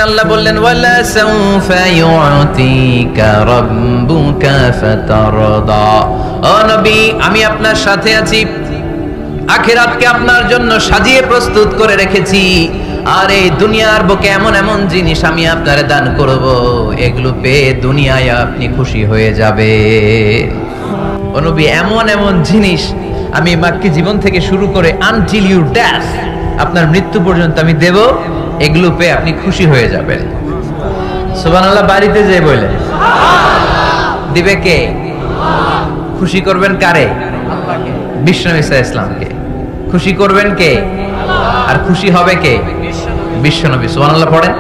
আল্লাহ বললেন ওয়ালা সাউফা ইউতিকা রাব্বুকা ফাতারদা। ও নবী, আমি আপনার সাথে আছি, আখিরাতকে আপনার জন্য সাজিয়ে প্রস্তুত করে রেখেছি, আর এই দুনিয়ার বুকে এমন এমন জিনিস আমি আপনারে দান করব, এগুলো পেয়ে দুনিয়ায় আপনি খুশি হয়ে যাবে। ও নবী, এমন এমন জিনিস আমি মাক্কি জীবন থেকে শুরু করে আনটিল ইউ ড্যাশ, আপনার মৃত্যু পর্যন্ত আমি দেব, এগুলো পেয়ে আপনি খুশি হয়ে যাবেন। সুবহানাল্লাহ। বাড়িতে যে বলে দিবে কে? খুশি করবেন কারে? আল্লাহকে, বিশ্বনবী সাল্লাল্লাহু আলাইহি ওয়াসাল্লামকে। খুশি করবেন কে? আর খুশি হবে কে? বিশ্বনবী। সুবহানাল্লাহ পড়েন।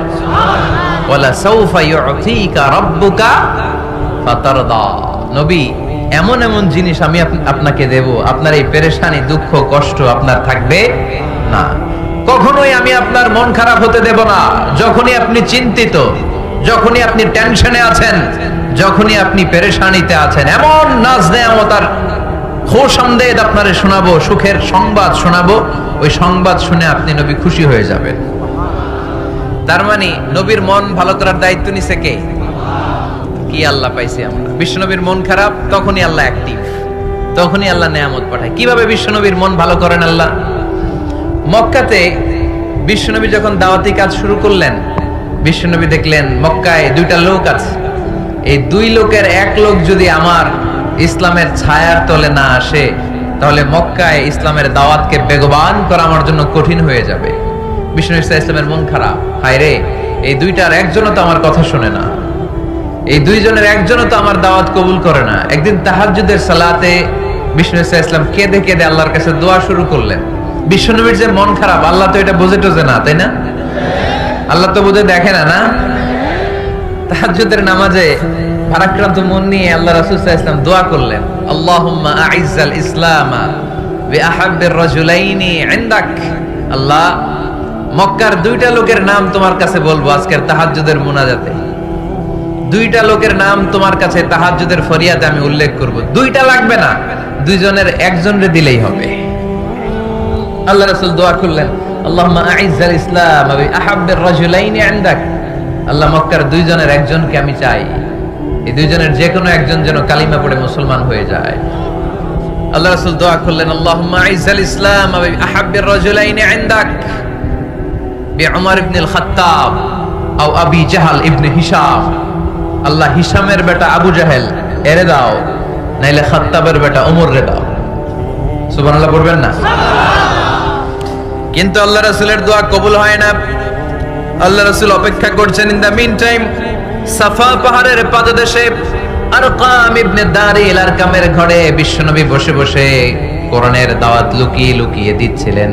ওয়ালা সাউফা ইউতিকা রাব্বুকা ফাতারদা। নবী, এমন এমন জিনিস আমি আপনাকে দেব, আপনার এই পেরেশানি, দুঃখ, কষ্ট আপনার থাকবে না। কখনোই আমি আপনার মন খারাপ হতে দেব না। যখনই আপনি চিন্তিত, যখনই আপনি টেনশনে আছেন, যখনই আপনি পেরেশানিতে আছেন, এমন নাজ নেয়ামত আর খোশামদেদ আপনারে শোনাবো, সুখের সংবাদ শোনাবো, ওই সংবাদ শুনে আপনি নবী খুশি হয়ে যাবেন। তার মানে নবীর মন ভালো করার দায়িত্ব নিছে কে? কি আল্লাহ পাইছি আমরা। বিশ্বনবীর মন খারাপ, তখনই আল্লাহ অ্যাক্টিভ, তখনই আল্লাহ নেয়ামত পাঠায়। কিভাবে বিশ্বনবীর মন ভালো করেন আল্লাহ? মক্কাতে বিশ্বনবী যখন দাওয়াতি কাজ শুরু করলেন, বিশ্বনবী দেখলেন মক্কায় দুইটা লোক আছে, এই দুই লোকের এক লোক যদি আমার ইসলামের ছায়ার তলে না আসে, তাহলে মক্কায় ইসলামের দাওয়াতকে বেগবান করা আমার জন্য কঠিন হয়ে যাবে। বিশ্বনবী সাল্লাল্লাহু আলাইহি ওয়াসাল্লামের মন খারাপ, হায় রে, এই দুইটার একজনও তো আমার কথা শোনে না, এই দুইজনের একজনও তো আমার দাওয়াত কবুল করে না। একদিন তাহাজ্জুদের সালাতে বিশ্বনবী সাল্লাল্লাহু আলাইহি ওয়াসাল্লাম কেঁদে কেঁদে আল্লাহর কাছে দোয়া শুরু করলেন। বিশ্বনবীর যে মন খারাপ, আল্লাহ তো এটা বোঝে টোঝে না, তাই না? আল্লাহ তো বোঝে দেখে না, না? তাহাজ্জুদের নামাজে ভারাক্রান্ত মন নিয়ে আল্লাহ রাসূল সাল্লাল্লাহু আলাইহি ওয়াসাল্লাম দোয়া করলেন, আল্লাহুম্মা আইজ্জাল ইসলামা বিআহাব্বির রাজুলাইনি ইনদাক। আল্লাহ, মক্কার দুইটা লোকের নাম তোমার কাছে বলবো আজকের তাহাজ্জুদের মুনাজাতে। দুইটা লোকের নাম তোমার কাছে তাহাজ্জুদের ফরিয়াদে আমি উল্লেখ করব। দুইটা লাগবে না, দুইজনের একজনরে দিলেই হবে। আল্লাহ রাসূল দোয়া করলেন, আল্লাহুম্মা আইজ্জাল ইসলাম বিআহাব্বির রাজুলাইনি ইনদাক। আল্লাহ, মক্কার দুইজনের একজনকে আমি চাই, এই দুইজনের যে কোনো একজন যেন কালিমা পড়ে মুসলমান হয়ে যায়। আল্লাহ রাসূল দোয়া করলেন, আল্লাহুম্মা আইজ্জাল ইসলাম বিআহাব্বির রাজুলাইনি ইনদাক বিউমর ইবনুল খাত্তাব আও আবি জাহল ইবনে হিশাম। আল্লাহ, হিশামের বেটা আবু জাহেল এরে দাও, নাইলে খাত্তাবের বেটা ওমর রে দাও। সুবহানাল্লাহ পড়বেন না? কিন্তু আল্লাহ রাসূলের দোয়া কবুল হয় না। আল্লাহ রাসূল অপেক্ষা করছেন। ইন দা মিন টাইম সাফা পাহাড়ের পাদদেশে আরকাম ইবনে দারিল আরকামের ঘরে বিশ্বনবী বসে বসে কোরআনের দাওয়াত লুকিয়ে লুকিয়ে দিচ্ছিলেন।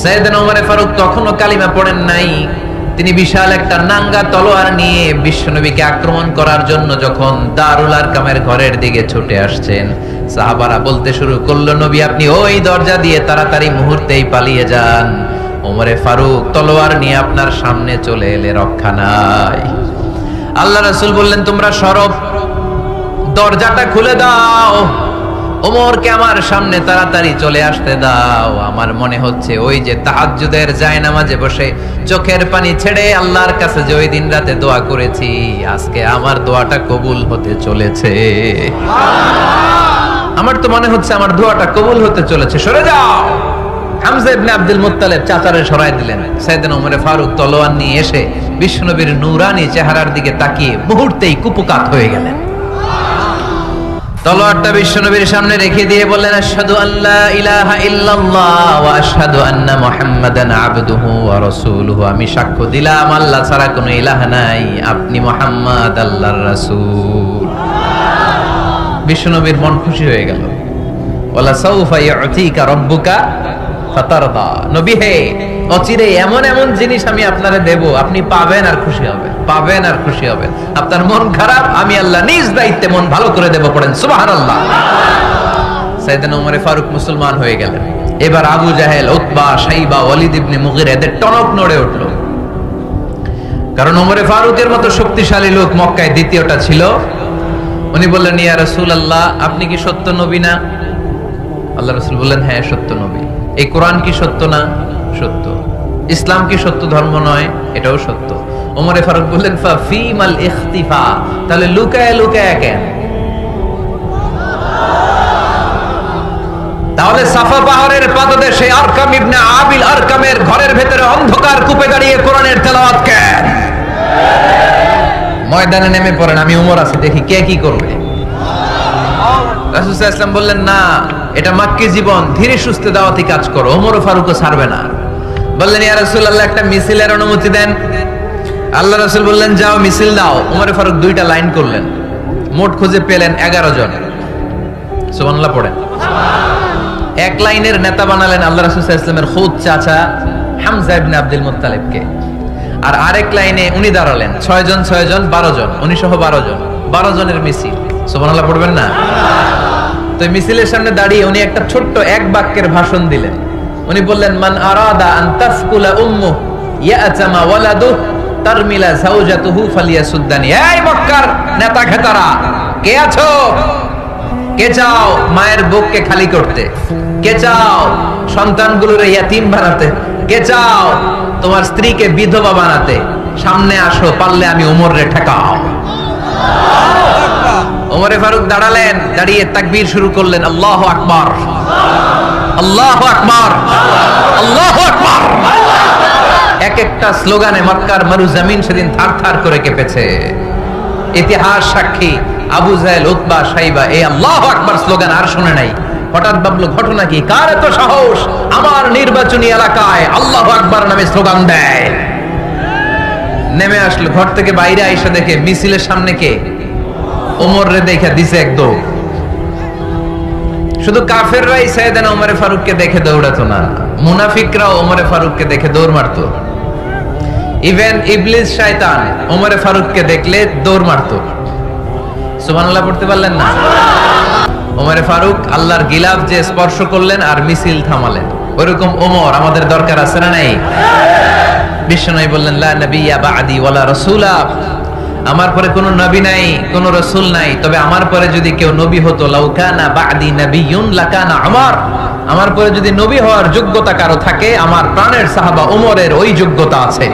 সাইয়েদনা ওমর ফারুক তখনও কালিমা পড়েন নাই। তিনি বিশাল একটা নাঙ্গা তলোয়ার নিয়ে বিশ্বনবীকে আক্রমণ করার জন্য যখন দারুল আরকামের ঘরের দিকে ছুটে আসছেন, সাহাবারা বলতে শুরু করলো, নবী আপনি ওই দরজা দিয়ে তাড়াতাড়ি মুহূর্তেই পালিয়ে যান। ওমরে ফারুক তলোয়ার নিয়ে আপনার সামনে চলে এলে রক্ষা নাই। আল্লাহ রাসূল বললেন, তোমরা সরব, দরজাটা খুলে দাও, ওমরকে আমার সামনে তাড়াতাড়ি চলে আসতে দাও। আমার মনে হচ্ছে ওই যে তাহাজ্জুদের জায়নামাজে বসে চোখের পানি ছেড়ে আল্লাহর কাছে যে ওই দিন রাতে দোয়া করেছি, আজকে আমার দোয়াটা কবুল হতে চলেছে। আমার তো মনে হচ্ছে আমার দোয়াটা কবুল হতে চলেছে, সরে যাও। হামজা ইবনে আব্দুল মুত্তালিব চাচারে সরাই দিলেন। সাইয়েদনা ওমর ফারুক তলোয়ার নিয়ে এসে বিশ্বনবীর নূরানি চেহারার দিকে তাকিয়ে মুহূর্তেই কুপকাত হয়ে গেলেন। তলোয়ারটা বিশ্বনবীর সামনে রেখে দিয়ে বললেন, আশহাদু আল্লা ইলাহা ইল্লাল্লাহ ওয়া আশহাদু আন্না মুহাম্মাদান আবদুহু ওয়া রাসূলুহু। আমি সাক্ষ্য দিলাম আল্লাহ ছাড়া কোনো ইলাহ নাই, আপনি মুহাম্মদ আল্লাহর রাসূল। বিশ্বনবীর মন খুশি হয়ে গেল। ওয়ালা সাউফা ইউতিকা রাব্বুকা ফাতারদা। নবী হে, অচিরে এমন এমন জিনিস আমি আপনারে দেব, আপনি পাবেন আর খুশি হবেন, পাবেন আর খুশি হবেন। আপনার মন খারাপ, আমি আল্লাহ নিজ দায়িত্বে মন ভালো করে দেব। পড়েন সুবহানাল্লাহ। সাইয়েদনা ওমর ফারুক মুসলমান হয়ে গেলেন। এবার আবু জাহেল, উতবা, শাইবা, ওয়ালিদ ইবনে মুগিরা এদের টনক নড়ে উঠল। কারণ ওমর ফারুকের মতো শক্তিশালী লোক মক্কায় দ্বিতীয়টা ছিল। উনি বললেন, ইয়া রাসূলুল্লাহ, আপনি কি সত্য নবী না? আল্লাহ রাসূল বললেন, হ্যাঁ সত্য নবী। এই কোরআন কি সত্য না? সত্য। ইসলাম কি সত্য ধর্ম নয়? এটাও সত্য। ওমরে ফারুক বললেন ফাফিমাল ইখতিফা, তাহলে লুকায় লুকায় কেন? তাহলে সাফা পাহাড়ের পাদদেশে আরকাম ইবনে আবিল আরকামের ঘরের ভেতরে অন্ধকার কূপে দাঁড়িয়ে কোরআনের তেলাওয়াত কেন? ময়দানে নেমে পড়েন, আমি উমর আছি, দেখি কে কি করবে। রাসূল সাল্লাল্লাহু আলাইহি ওয়াসাল্লাম বললেন না, এটা মাক্কি জীবন, ধীরে সুস্থে দাওয়াতি কাজ করো, ওমর ও ফারুকও ছাড়বে না। বললেন ইয়া রাসূলুল্লাহ, একটা মিছিলের অনুমতি দেন। আল্লাহ রাসূল বললেন যাও মিছিল দাও। ওমর ফারুক দুইটা লাইন করলেন, মোট খুঁজে পেলেন 11 জন। সুবহানাল্লাহ পড়েন। এক লাইনের নেতা বানালেন আল্লাহ রাসূল সাল্লাল্লাহু আলাইহি ওয়াসাল্লামের খুদ চাচা হামজা ইবনে আব্দুল মুত্তালিবকে। আর আরেক লাইনে উনি দাঁড়ালেন 6 জন 12 জন, উনি সহ 12 জনের মিছিল। সুবহানাল্লাহ পড়বেন না? তো মিছিলের সামনে দাঁড়িয়ে উনি একটা ছোট্ট এক বাক্যের ভাষণ দিলেন। উনি বললেন মান আরাদা আন তাসকুলা উম্মু ইয়াতামা ওয়ালাদু তারমিলা যাওজাতুহু ফালিয়াসুদ্দানি। এই মক্কার নেতা খেতারা, কে আছো? কে চাও মায়ের বুককে খালি করতে? কে চাও সন্তানগুলোর ইয়াতীম বানাতে? কে চাও তোমার স্ত্রীকে বিধবা বানাতে? সামনে আসো, পারলে আমি ওমর রে ঠেকাও। ওমরে ফারুক দাঁড়ালেন, দাঁড়িয়ে তাকবীর শুরু করলেন, আল্লাহু আকবার, আল্লাহু আকবার, আল্লাহু আকবার। এক একটা স্লোগানে মক্কার মরুজমিন সেদিন থারথার করে কেঁপেছে। ইতিহাস সাক্ষী, আবু জাহেল, উতবা, শাইবা এই আল্লাহু আকবার স্লোগান আর শুনে নাই। হঠাৎ ভাবলো ঘটনা কি, কার এত সাহস আমার নির্বাচনী এলাকায় আল্লাহু আকবার নামে স্লোগান দেয়। নেমে আসলো, ঘর থেকে বাইরে আইসা দেখে মিছিলের সামনে কে? ওমর রে দেখে দিছে এক দৌড়। শুধু কাফেররাই সাইয়েদনা ওমর ফারুককে দেখে দৌড়াতো না, মুনাফিকরাও ওমর ফারুককে দেখে দৌড় মারতো। ইভেন ইবলিস শয়তান ওমর ফারুককে দেখলে দৌড় মারতো। সুবহানাল্লাহ পড়তে পারলেন না? ওমর ফারুক আল্লাহর গিলাফ যে স্পর্শ করলেন আর মিছিল থামালেন, ওইরকম ওমর আমাদের দরকার আছে না নাই? বিশ্বনবী বললেন লা নাবিয়্যা বা'দি ওয়ালা রাসূলা, আমার পরে কোনো নবী নাই, কোনো রাসূল নাই, তবে আমার পরে যদি কেউ নবী হতো লাউ কানা বা'দি নাবিয়্যুন লাকানা উমর, আমার পরে যদি নবী হওয়ার যোগ্যতা কারো থাকে আমার প্রাণের সাহাবা ওমরের ওই যোগ্যতা আছে।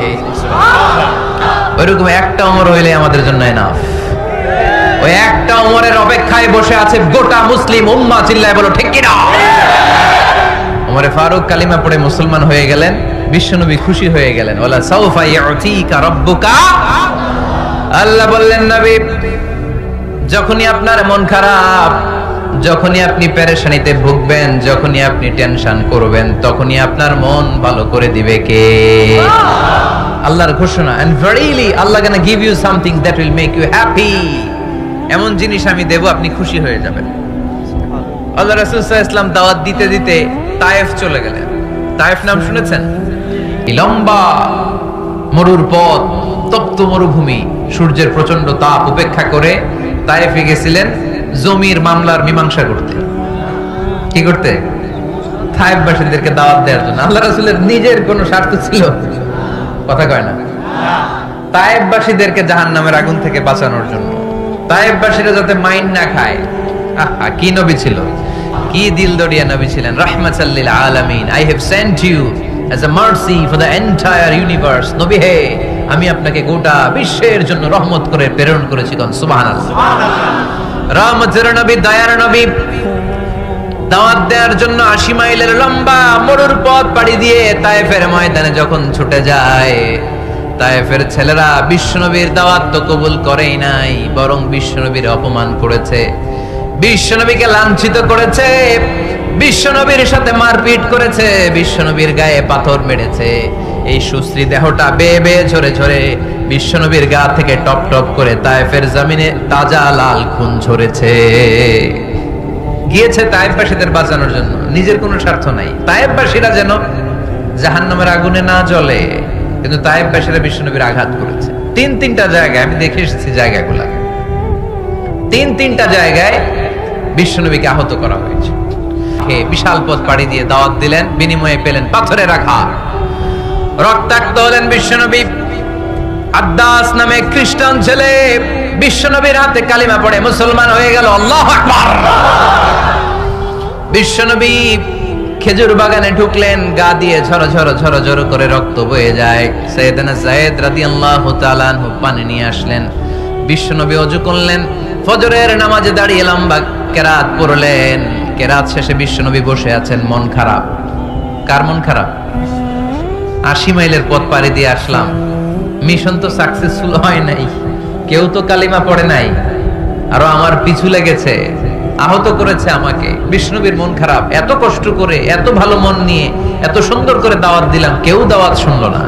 ওইরকম একটা ওমর হইলে আমাদের জন্য এনাফ। ওই একটা ওমরের অপেক্ষায় বসে আছে গোটা মুসলিম উম্মাহ, চিল্লায় বলো ঠিক কি না? ওমর ফারুক কালিমা পড়ে মুসলমান হয়ে গেলেন, বিশ্বনবী খুশি হয়ে গেলেন। ওয়ালা সাউফা ইউতিকা রাব্বুকা, আল্লাহ বললেন নবী যখনই আপনার মন খারাপ, যখনই আপনি পেরেশানিতে ভুগবেন, যখনই আপনি টেনশন করবেন, তখনই আপনার মন ভালো করে দিবে কে? আল্লাহর ঘোষণা, and verily Allah gonna give you something that will make you happy, এমন জিনিস আমি দেব আপনি খুশি হয়ে যাবেন। আল্লাহ রাসূল সাল্লাল্লাহু আলাইহি ওয়াসাল্লাম দাওয়াত দিতে দিতে তায়েফ চলে গেলেন। তায়েফ নাম শুনেছেন? লম্বা মরুর পথ, তপ্ত মরুভূমি, সূর্যের প্রচন্ড তাপ উপেক্ষা করে তায়েফে গেছিলেন জমির মামলার মীমাংসা করতে। কি করতে? তায়েফবাসীদেরকে দাওয়াত দেওয়ার জন্য। আল্লাহ রাসূলের নিজের কোনো স্বার্থ ছিল? কথা কয় না। তায়েফবাসীদেরকে জাহান্নামের আগুন থেকে বাঁচানোর জন্য, তায়েফবাসীরা যাতে মাইন না খায়। আহা, কি নবী ছিল, কি দিলদরিয়া নবী ছিলেন। রাহমাতাল লিল আলামিন, I have sent you as a mercy for the entire universe, নবী হে আমি আপনাকে গোটা বিশ্বের জন্য রহমত করে প্রেরণ করেছি। কোন সুবহানাল্লাহ। রহমতের নবী, দয়ার নবী দাওয়াত দেওয়ার জন্য 80 মাইলের লম্বা মরুর পথ পাড়ি দিয়ে তায়েফের ময়দানে যখন ছুটে যায়, তায়েফের ছেলেরা বিশ্বনবীর দাওয়াত তো কবুল করেই নাই, বরং বিশ্বনবীর অপমান করেছে, বিশ্বনবীকে লাঞ্ছিত করেছে, বিশ্বনবীর সাথে মারপিট করেছে, বিশ্বনবীর গায়ে পাথর মেরেছে। এই সুশ্রী দেহটা বেয়ে বেয়ে ঝরে ঝরে বিশ্বনবীর গা থেকে টপ টপ করে তায়েফের জমিনে তাজা লাল খুন ঝরেছে। গিয়েছে তায়েফবাসীদের বাঁচানোর জন্য, নিজের কোনো স্বার্থ নাই। তায়েফবাসীরা যেন জাহান্নামের আগুনে না জ্বলে, কিন্তু তায়েফবাসীরা বিশ্বনবীর আঘাত করেছে। তিনটা জায়গায় আমি দেখে এসেছি, জায়গাগুলা তিনটা জায়গায় বিশ্বনবীকে আহত করা হয়েছে। বিশাল পথ পাড়ি দিয়ে দাওয়াত দিলেন, বিনিময়ে পেলেন পাথরে রাখা। রক্তাক্ত হলেন বিশ্বনবী। আদ্দাস নামে খ্রিস্টান ছেলে বিশ্বনবীর হাতে কালিমা পড়ে মুসলমান হয়ে গেল। আল্লাহু আকবার। বিশ্বনবী খেজুর বাগানে ঢুকলেন, গা দিয়ে ঝর ঝর ঝর ঝর করে রক্ত বয়ে যায়। সাইয়েদনা যায়েদ রাদিয়াল্লাহু তাআলা আনহু পানি নিয়ে আসলেন। বিশ্বনবী ওযু করলেন, ফজরের নামাজে দাঁড়িয়ে লম্বা কেরাত পড়লেন। কেরাত শেষে বিশ্বনবী বসে আছেন, মন খারাপ। কার মন খারাপ? 80 মাইলের পথ পাড়ি দিয়ে আসলাম, মিশন তো সাকসেসফুল হয় নাই, কেউ তো কালিমা পড়ে নাই, আরো আমার পিছু লেগেছে, আহত করেছে আমাকে। বিষ্ণুবীর মন খারাপ, এত কষ্ট করে এত ভালো মন নিয়ে এত সুন্দর করে দাওয়াত দিলাম, কেউ দাওয়াত শুনলো না।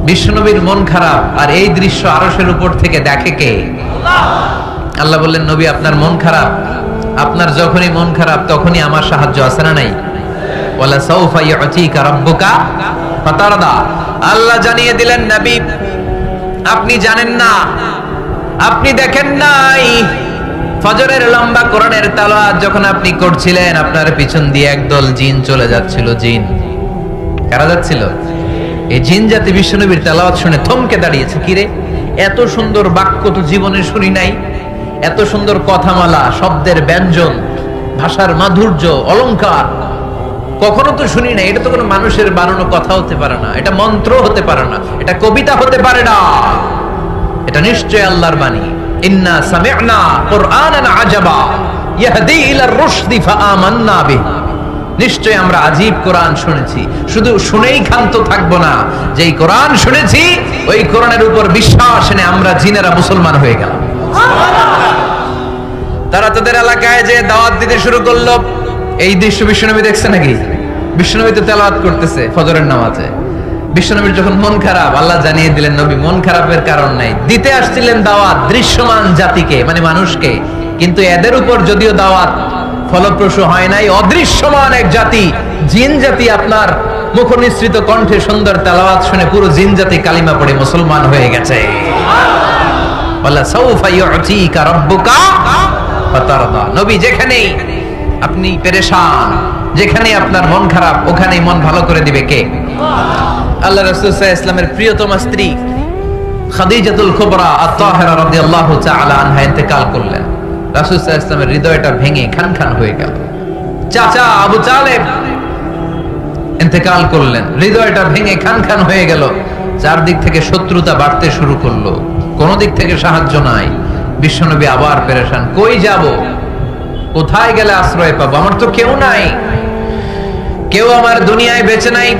বিষ্ণুবীর মন খারাপ, আর এই দৃশ্য আরশের উপর থেকে দেখে কে? আল্লাহ বললেন, নবী আপনার মন খারাপ, আপনার যখনই মন খারাপ তখনই আমার সাহায্য আছে না নাই? ওয়ালা সাউফা ইউতিকা রাব্বুকা ফাতারদা। আল্লাহ জানিয়ে দিলেন, নবী আপনি জানেন না, আপনি দেখেন নাই, ফজরের লম্বা কোরআনের তেলাওয়াত যখন আপনি করছিলেন, আপনার পিছন দিয়ে একদল জিন চলে যাচ্ছিল। জিন কারা যাচ্ছিল? এই জিন জাতি বিশ্বনবীর তেলাওয়াত শুনে থমকে দাঁড়িয়েছে। কিরে, এত সুন্দর বাক্য তো জীবনে শুনি নাই, এত সুন্দর কথামালা, শব্দের ব্যঞ্জন, ভাষার মাধুর্য, অলংকার কখনো তো শুনি নাই। এটা তো কোনো মানুষের বানানো কথা হতে পারে না, এটা মন্ত্র হতে পারে না, এটা কবিতা হতে পারে না, এটা নিশ্চয় আল্লাহর বাণী। ইন্না সামি'না কুরআনান আজাবা ইয়াহদি ইলার রুশদি ফাআমান্না বিহি। নিশ্চয় আমরা আজীব কোরআন শুনেছি, শুধু শুনেই ক্ষান্ত থাকবো না, যেই কোরআন শুনেছি ওই কোরআনের উপর বিশ্বাস এনে আমরা জিনেরা মুসলমান হয়ে গেলাম। তারা তাদের এলাকায় যে দাওয়াত দিতে শুরু করলো। এই দৃশ্য বিশ্বনবী দেখছে নাকি? বিশ্বনবী তো তেলাওয়াত করতেছে ফজরের নামাজে। বিশ্বনবীর যখন মন খারাপ, আল্লাহ জানিয়ে দিলেন, নবী মন খারাপের কারণ নাই, দিতে আসছিলেন দাওয়াত দৃশ্যমান জাতিকে, মানে মানুষকে, কিন্তু এদের উপর যদিও দাওয়াত ফলপ্রসূ হয় নাই, অদৃশ্যমান এক জাতি, জিন জাতি আপনার মুখ নিঃসৃত কণ্ঠে সুন্দর তেলাওয়াত শুনে পুরো জিন জাতি কালিমা পড়ে মুসলমান হয়ে গেছে। ওয়ালা সাউফা ইউতিকা রাব্বুকা ফাতারদা। নবী যেখানেই আপনি পেরেশান, যেখানে আপনার মন খারাপ, ওখানেই মন ভালো করে দিবে কে? আল্লাহ রাসূল সাল্লাল্লাহু আলাইহি ওয়াসাল্লামের প্রিয়তমা স্ত্রী খাদিজাতুল কুবরা আত-তাহিরা রাদিয়াল্লাহু তাআলা আনহা ইন্তেকাল করলেন। রাসূল সাল্লাল্লাহু আলাইহি ওয়াসাল্লামের হৃদয়টা ভেঙে খান খান হয়ে গেল। চাচা আবু তালেব ইন্তেকাল করলেন, হৃদয়টা ভেঙে খান খান হয়ে গেল। চারদিক থেকে শত্রুতা বাড়তে শুরু করলো, কোন দিক থেকে সাহায্য নাই। বিশ্বনবী আবার পেরেশান, কই যাব, কোথায় গেলে আশ্রয় পাবো? আমার তো কেউ নাই, কেউ আমার দুনিয়ায় বেঁচে নাই।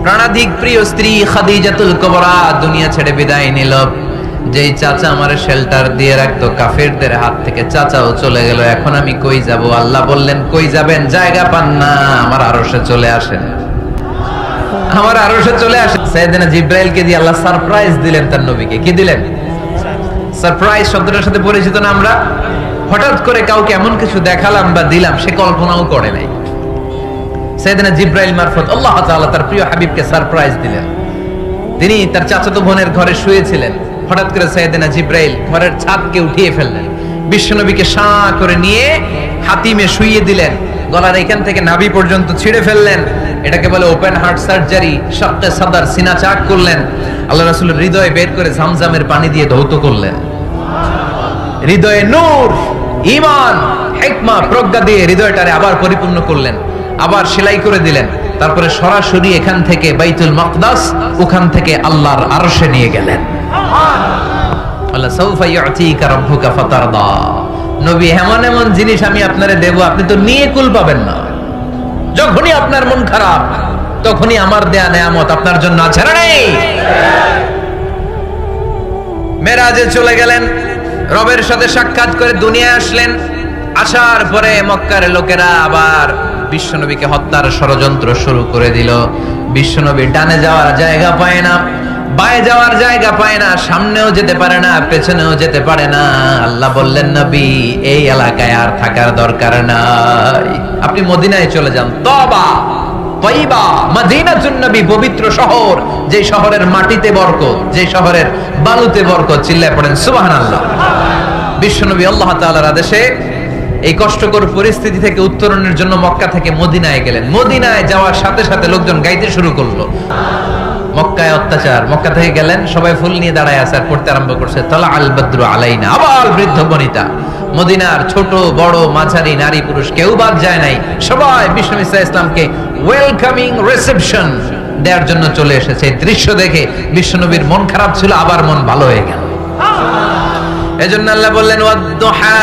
প্রাণাধিক প্রিয় স্ত্রী খাদিজাতুল কুবরা দুনিয়া ছেড়ে বিদায় নিল। যেই চাচা আমার শেল্টার দিয়ে রাখতো কাফেরদের হাত থেকে, চাচাও চলে গেল। এখন আমি কই যাব? আল্লাহ বললেন, কই যাবেন? জায়গা পান না, আমার আরশে চলে আসেন, আমার আরশে চলে আসেন। সাইয়েদনা জিবরাইলকে দিয়ে আল্লাহ সারপ্রাইজ দিলেন তার নবীকে। কি দিলেন? সারপ্রাইজ শব্দটার সাথে পরিচিত না আমরা? হঠাৎ করে কাউকে এমন কিছু দেখালাম বা দিলাম সে কল্পনাও করে নাই। সাইয়েদনা জিবরাইল মারফত আল্লাহ তাআলা তার প্রিয় হাবিবকে সারপ্রাইজ দিলেন। তিনি তার চাচাতো বোনের ঘরে শুয়েছিলেন, হঠাৎ করে সাইয়েদনা জিবরাইল ঘরের ছাদকে উঠিয়ে ফেললেন, বিশ্বনবীকে শাঁ করে নিয়ে হাতিমে শুইয়ে দিলেন, গলার এখান থেকে নাভি পর্যন্ত ছিঁড়ে ফেললেন। এটাকে বলে ওপেন হার্ট সার্জারি, শাক্কে সাদর, সিনা চাক করলেন। আল্লাহ রাসূলের হৃদয় বের করে জামজামের পানি দিয়ে ধৌত করলেন। হৃদয়ে নূর, ঈমান, হিকমা, প্রজ্ঞা দিয়ে হৃদয়টারে আবার পরিপূর্ণ করলেন, আবার সেলাই করে দিলেন। তারপরে সরাসরি এখান থেকে বাইতুল মাকদাস, ওখান থেকে আল্লাহর আরশে নিয়ে গেলেন। আল্লাহ সাউফা ইউতিকা রাব্বুকা ফাতারদা। নবী, এমন এমন জিনিস আমি আপনারে দেব, আপনি তো নিয়ে কুল পাবেন না। যখনই আপনার মন খারাপ, তখনই আমার দেয়া নেয়ামত আপনার জন্য আছে না নেই? মেরাজে চলে গেলেন, রবের সাথে সাক্ষাৎ করে দুনিয়ায় আসলেন। আসার পরে মক্কার লোকেরা আবার বিশ্বনবীকে হত্যার ষড়যন্ত্র শুরু করে দিল। বিশ্বনবী ডানে যাওয়ার জায়গা পায় না, বায়ে যাওয়ার জায়গা পায় না, সামনেও যেতে পারে না, পেছনেও যেতে পারে না। আল্লাহ বললেন, নবী এই এলাকায় আর থাকার দরকার নাই, আপনি মদিনায় চলে যান। তওবা, তাইবা, মদিনাতুন নবী, পবিত্র শহর, যে শহরের মাটিতে বরকত, যে শহরের বালুতে বরকত। চিল্লায় পড়েন সুবহানাল্লাহ। বিশ্বনবী আল্লাহ তাআলার আদেশে এই কষ্টকর পরিস্থিতি থেকে উত্তরণের জন্য মক্কা থেকে মদিনায় গেলেন। মদিনায় যাওয়ার সাথে সাথে লোকজন গাইতে শুরু করলো, মক্কায় অত্যাচার। মক্কা থেকে গেলেন, সবাই ফুল নিয়ে দাঁড়ায় আছে আর পড়তে আরম্ভ করছে, তালা আল বদরু আলাইনা। আবার বৃদ্ধ বনিতা মদিনার ছোট বড় মাঝারি নারী পুরুষ কেউ বাদ যায় নাই, সবাই বিশ্বনবী সাল্লাল্লাহু আলাইহি ওয়াসাল্লামকে ওয়েলকামিং রিসেপশন দেওয়ার জন্য চলে এসেছে। এই দৃশ্য দেখে বিশ্বনবীর মন খারাপ ছিল, আবার মন ভালো হয়ে গেল। এজন্য আল্লাহ বললেন ওয়াদ-দুহা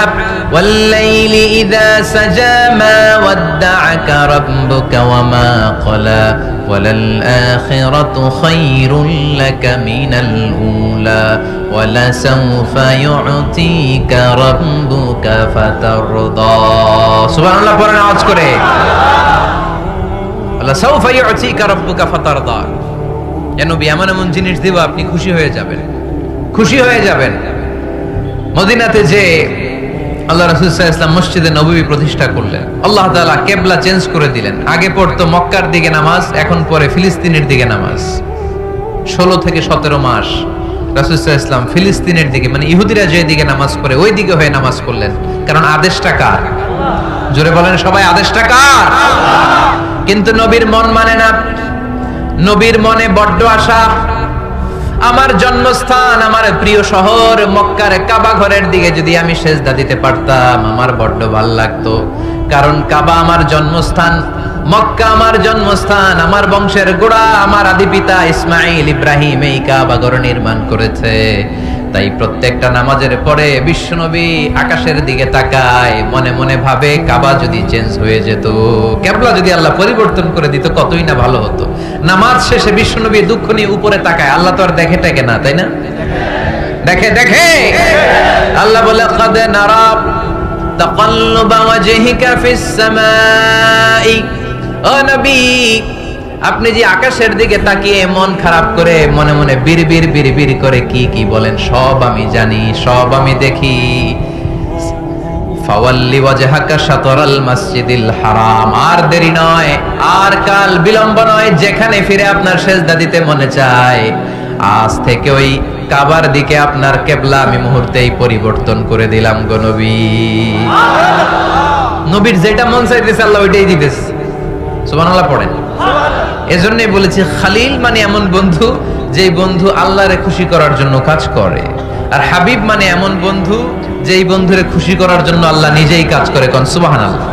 ওয়াল-লাইলি ইযা সাজা মা ওয়াদ্দা'আকা রাব্বুকা ওয়া মা ক্বালা ওয়ালাল-আখিরাতু খায়রুল লাকা মিনাল উলা ওয়ালাসাওফা ইউ'তিকা রাব্বুকা ফাতারদা। সুবহানাল্লাহ পড়েন আওয়াজ করে, ওয়ালাসাওফা ইউ'তিকা রাব্বুকা ফাতারদা। এ নবী এমন এমন জিনিস দিব আপনি খুশি হয়ে যাবেন, খুশি হয়ে যাবেন। মদিনাতে যে আল্লাহ রাসূল সাল্লাল্লাহু আলাইহি ওয়াসাল্লাম মসজিদে নববী প্রতিষ্ঠা করলেন, আল্লাহ তাআলা কিবলা চেঞ্জ করে দিলেন। আগে পড়তো মক্কার দিকে নামাজ, এখন পড়ে ফিলিস্তিনের দিকে নামাজ। 16 থেকে 17 মাস রাসূল সাল্লাল্লাহু আলাইহি ওয়াসাল্লাম ফিলিস্তিনের দিকে, মানে ইহুদিরা যে দিকে নামাজ পড়ে ওই দিকে হয়ে নামাজ করলেন। কারণ আদেশটা কার? জোরে বলেন সবাই, আদেশটা কার? কিন্তু নবীর মন মানে না। নবীর মনে বড্ড আশা, আমার জন্মস্থান, আমার প্রিয় শহর মক্কার কাবা ঘরের দিকে যদি আমি সেজদা দিতে পারতাম আমার বড্ড ভালো লাগতো। কারণ কাবা আমার জন্মস্থান, মক্কা আমার জন্মস্থান, আমার বংশের গোড়া, আমার আদি পিতা ইসমাইল ইব্রাহিম এই কাবা ঘর নির্মাণ করেছে। তাই প্রত্যেকটা নামাজের পরে বিশ্বনবী আকাশের দিকে তাকায়, মনে মনে ভাবে কাবা যদি চেঞ্জ হয়ে যেত, কিবলা যদি আল্লাহ পরিবর্তন করে দিত কতই না ভালো হতো। নামাজ শেষে বিশ্বনবী দুঃখ নিয়ে উপরে তাকায়, আল্লাহ তো আর দেখে টেকে না, তাই না? দেখে দেখে। আল্লাহ বলে কাদ নারা তাকাল্লুবা ওয়াজহিকা ফিস সামাই। ও নবী, আপনি যে আকাশের দিকে তাকিয়ে মন খারাপ করে মনে মনে বিড়বিড় বিড়বিড় করে কি কি বলেন সব আমি জানি, সব আমি দেখি। ফাওয়াল্লি ওয়াজহাকা শাতরাল মাসজিদিল হারাম। আর দেরি নয়, আর কাল বিলম্ব নয়, যেখানে ফিরে আপনার সেজদা দিতে মনে চায় আজ থেকে ওই কাবার দিকে আপনার কিবলা আমি মুহূর্তেই পরিবর্তন করে দিলাম গো নবী। নবীর যেটা মন চাইতেছে আল্লাহ ওইটাই দিতেছে। সুবহানাল্লাহ পড়েন। এজন্যই বলেছি খালিল মানে এমন বন্ধু যেই বন্ধু আল্লাহরে খুশি করার জন্য কাজ করে, আর হাবিব মানে এমন বন্ধু যেই বন্ধুরে খুশি করার জন্য আল্লাহ নিজেই কাজ করে। কোন সুবহানাল্লাহ।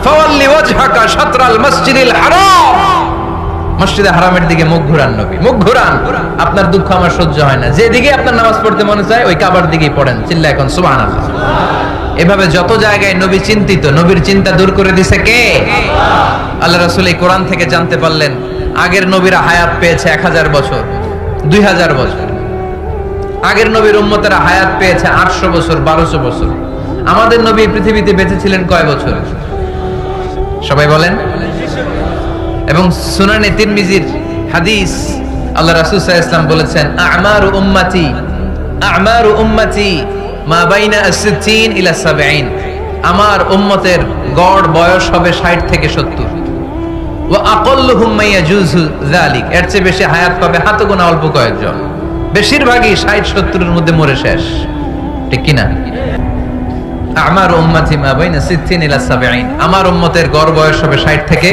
ফাওয়াল্লি ওয়াজহাকা শাতরাল মাসজিদিল হারাম। মসজিদে হারামের দিকে মুখ ঘুরান নবী, মুখ ঘুরান। আপনার দুঃখ আমার সহ্য হয় না, যেদিকে আপনার নামাজ পড়তে মনে চায় ওই কাবার দিকেই পড়েন। চিল্লায় এখন সুবহানাল্লাহ। এভাবে যত জায়গায় নবী চিন্তিত, নবীর চিন্তা দূর করে দিছে কে? আল্লাহ রাসূল এই কোরআন থেকে জানতে পারলেন আগের নবীরা হায়াত পেয়েছে 1000 বছর, 2000 বছর। আগের নবীর উম্মতেরা হায়াত পেয়েছে 800 বছর, 1200 বছর। আমাদের নবী পৃথিবীতে বেঁচে ছিলেন কয় বছর? সবাই বলেন। এবং সুনানে তিরমিজির হাদিস, আল্লাহ রাসূল সাল্লাল্লাহু আলাইহি ওয়াসাল্লাম বলেছেন আমারু উম্মতি মা বাইনা আস-সিত্তিন ইলা 70। আমার উম্মতের গড় বয়স হবে 60 থেকে 70। ওয়া আকাল্লুহুম মা ইয়াজুজু যালিক। এর চেয়ে বেশি হায়াত পাবে হাতে গোনা অল্প কয়েকজন। বেশিরভাগই 60-70 এর মধ্যে মরে শেষ, ঠিক কি না? আমারু উম্মতি মা বাইনা সিত্তিন ইলা 70। আমার উম্মতের গড় বয়স হবে 60 থেকে।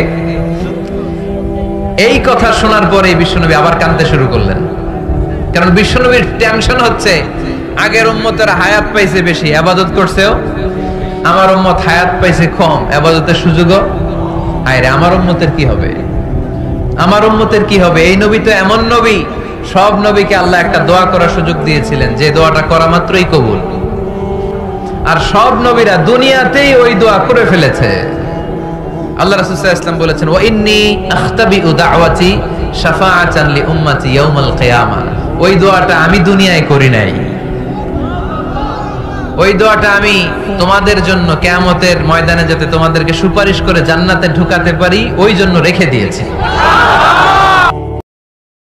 এই কথা শোনার পরে বিশ্বনবী আবার কাঁদতে শুরু করলেন। কারণ বিশ্বনবীর টেনশন হচ্ছে আগের উম্মতেরা হায়াত পাইছে বেশি, ইবাদত করছেও, আমার উম্মত হায়াত পাইছে কম, ইবাদতের সুযোগও। আরে আমার উম্মতের কি হবে? আমার উম্মতের কি হবে? এই নবী তো এমন নবী, সব নবীকে আল্লাহ একটা দোয়া করার সুযোগ দিয়েছিলেন, যে দোয়াটা করা মাত্রই কবুল। আর সব নবীরা দুনিয়াতেই ওই দোয়া করে ফেলেছে। আল্লাহ রাসূল সাল্লাল্লাহু আলাইহি ওয়াসাল্লাম বলেছেন ওয়া ইন্নী আখতাবিউ দাওয়াতি শাফাআতান লি উম্মতি ইয়াউমাল কিয়ামা। ওই দোয়াটা আমি দুনিয়ায় করি নাই, ওই দোয়াটা আমি তোমাদের জন্য কিয়ামতের ময়দানে যাতে তোমাদেরকে সুপারিশ করে জান্নাতে ঢুকাতে পারি ওই জন্য রেখে দিয়েছি।